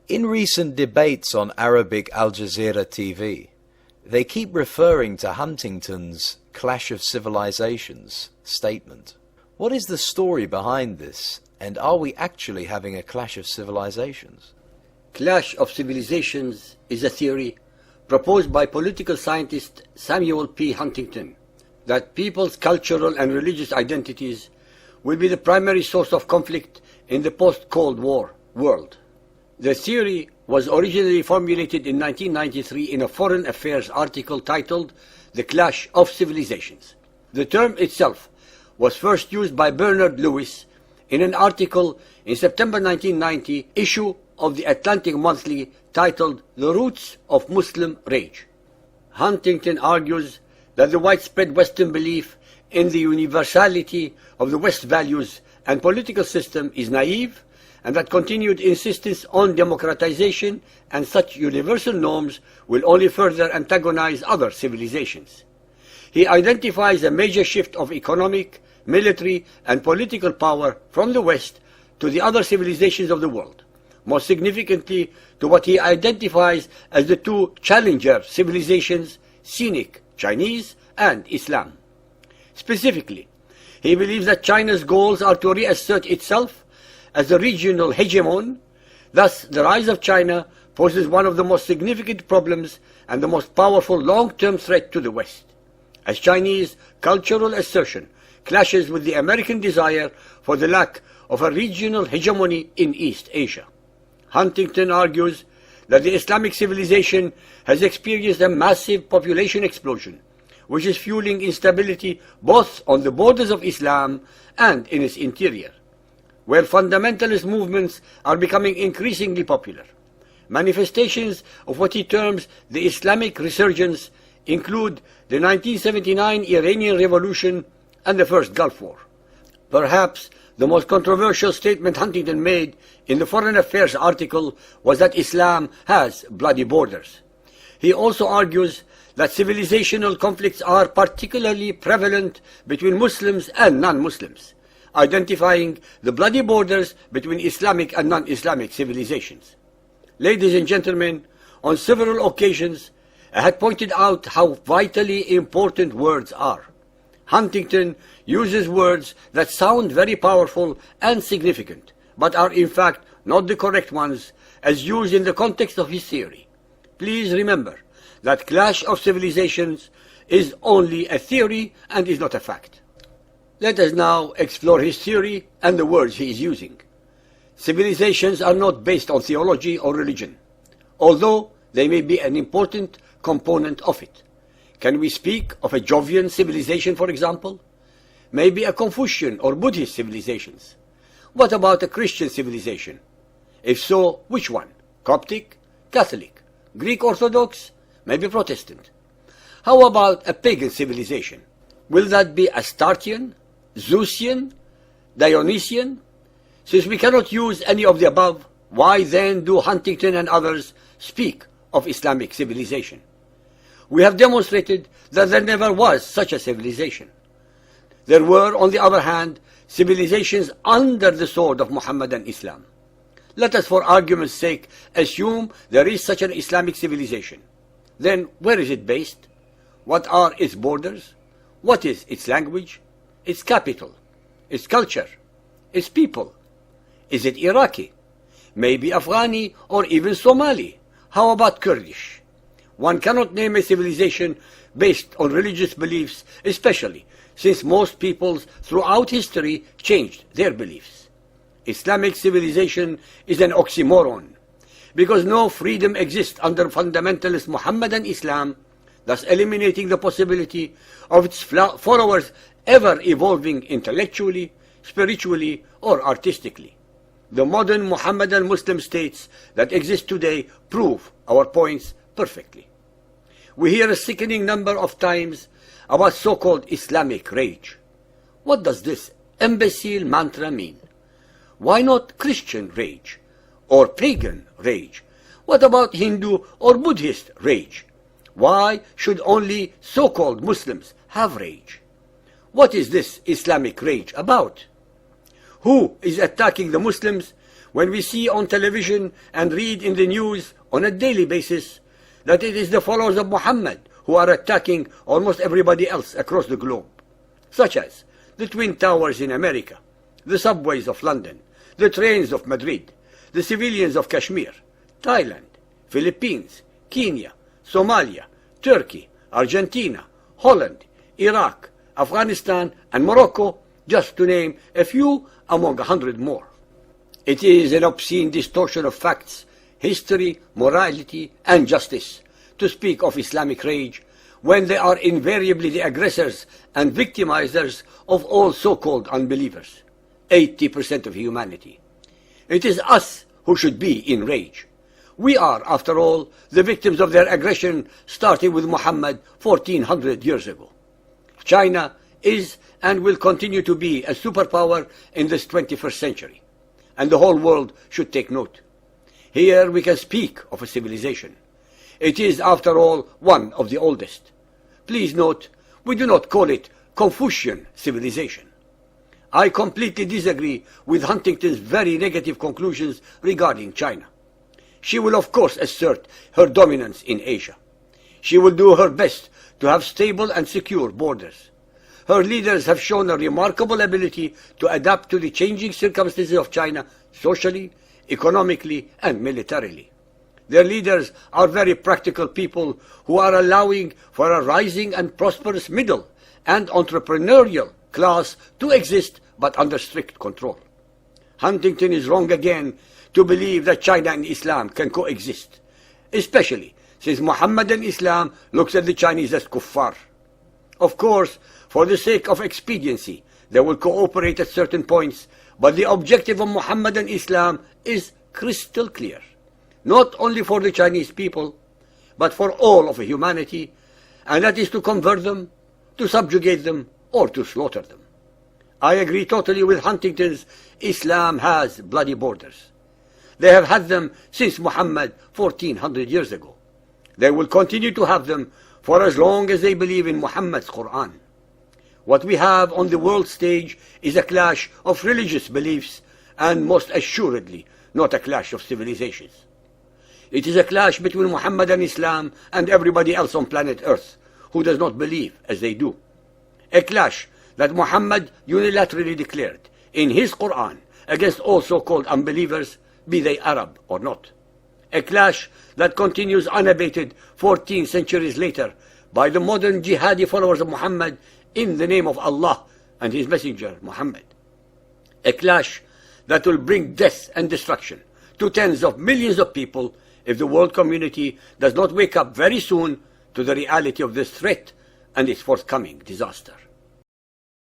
In recent debates on Arabic Al Jazeera TV, they keep referring to Huntington's Clash of Civilizations statement. What is the story behind this, and are we actually having a clash of civilizations? Clash of civilizations is a theory proposed by political scientist Samuel P. Huntington that people's cultural and religious identities will be the primary source of conflict in the post-Cold War world. The theory was originally formulated in 1993 in a Foreign Affairs article titled The Clash of Civilizations. The term itself was first used by Bernard Lewis in an article in September 1990 issue of the Atlantic Monthly titled The Roots of Muslim Rage. Huntington argues that the widespread Western belief in the universality of the West values and political system is naive, and that continued insistence on democratization and such universal norms will only further antagonize other civilizations. He identifies a major shift of economic, military, and political power from the West to the other civilizations of the world, most significantly to what he identifies as the two challenger civilizations, scenic, Chinese, and Islam. Specifically, he believes that China's goals are to reassert itself as a regional hegemon. Thus, the rise of China poses one of the most significant problems and the most powerful long-term threat to the West, as Chinese cultural assertion clashes with the American desire for the lack of a regional hegemony in East Asia. Huntington argues that the Islamic civilization has experienced a massive population explosion, which is fueling instability both on the borders of Islam and in its interior, where fundamentalist movements are becoming increasingly popular. Manifestations of what he terms the Islamic resurgence include the 1979 Iranian Revolution and the First Gulf War. Perhaps the most controversial statement Huntington made in the Foreign Affairs article was that Islam has bloody borders. He also argues that civilizational conflicts are particularly prevalent between Muslims and non-Muslims, identifying the bloody borders between Islamic and non-Islamic civilizations. Ladies and gentlemen, on several occasions, I had pointed out how vitally important words are. Huntington uses words that sound very powerful and significant, but are in fact not the correct ones as used in the context of his theory. Please remember that clash of civilizations is only a theory and is not a fact. Let us now explore his theory and the words he is using. Civilizations are not based on theology or religion, although they may be an important component of it. Can we speak of a Jovian civilization, for example? Maybe a Confucian or Buddhist civilizations. What about a Christian civilization? If so, which one? Coptic? Catholic? Greek Orthodox? Maybe Protestant? How about a pagan civilization? Will that be Astartean, Zeusian, Dionysian? Since we cannot use any of the above, why then do Huntington and others speak of Islamic civilization? We have demonstrated that there never was such a civilization. There were, on the other hand, civilizations under the sword of Muhammadan Islam. Let us, for argument's sake, assume there is such an Islamic civilization. Then where is it based? What are its borders? What is its language? Its capital? Its culture? Its people? Is it Iraqi? Maybe Afghani or even Somali? How about Kurdish? One cannot name a civilization based on religious beliefs, especially since most peoples throughout history changed their beliefs. Islamic civilization is an oxymoron, because no freedom exists under fundamentalist Muhammadan Islam, thus eliminating the possibility of its followers ever evolving intellectually, spiritually, or artistically. The modern Muhammadan Muslim states that exist today prove our points perfectly. We hear a sickening number of times about so-called Islamic rage. What does this imbecile mantra mean? Why not Christian rage or pagan rage? What about Hindu or Buddhist rage? Why should only so-called Muslims have rage? What is this Islamic rage about? Who is attacking the Muslims when we see on television and read in the news on a daily basis that it is the followers of Muhammad who are attacking almost everybody else across the globe, such as the Twin Towers in America, the subways of London, the trains of Madrid, the civilians of Kashmir, Thailand, Philippines, Kenya, Somalia, Turkey, Argentina, Holland, Iraq, Afghanistan, and Morocco, just to name a few among 100 more. It is an obscene distortion of facts, history, morality, and justice to speak of Islamic rage when they are invariably the aggressors and victimizers of all so-called unbelievers, 80% of humanity. It is us who should be in rage. We are, after all, the victims of their aggression, starting with Muhammad 1400 years ago. China is and will continue to be a superpower in this 21st century, and the whole world should take note. Here we can speak of a civilization. It is, after all, one of the oldest. Please note, we do not call it Confucian civilization. I completely disagree with Huntington's very negative conclusions regarding China. She will of course assert her dominance in Asia. She will do her best to have stable and secure borders. Her leaders have shown a remarkable ability to adapt to the changing circumstances of China socially, economically, and militarily. Their leaders are very practical people who are allowing for a rising and prosperous middle and entrepreneurial class to exist, but under strict control. Huntington is wrong again to believe that China and Islam can coexist, especially since Mohammedan Islam looks at the Chinese as kuffar. Of course, for the sake of expediency, they will cooperate at certain points, but the objective of Mohammedan Islam is crystal clear, not only for the Chinese people, but for all of humanity, and that is to convert them, to subjugate them, or to slaughter them. I agree totally with Huntington's Islam has bloody borders. They have had them since Muhammad 1400 years ago. They will continue to have them for as long as they believe in Muhammad's Quran. What we have on the world stage is a clash of religious beliefs and most assuredly not a clash of civilizations. It is a clash between Muhammad and Islam and everybody else on planet Earth who does not believe as they do. A clash that Muhammad unilaterally declared in his Quran against all so-called unbelievers, be they Arab or not. A clash that continues unabated 14 centuries later by the modern jihadi followers of Muhammad in the name of Allah and his messenger Muhammad. A clash that will bring death and destruction to tens of millions of people if the world community does not wake up very soon to the reality of this threat and its forthcoming disaster.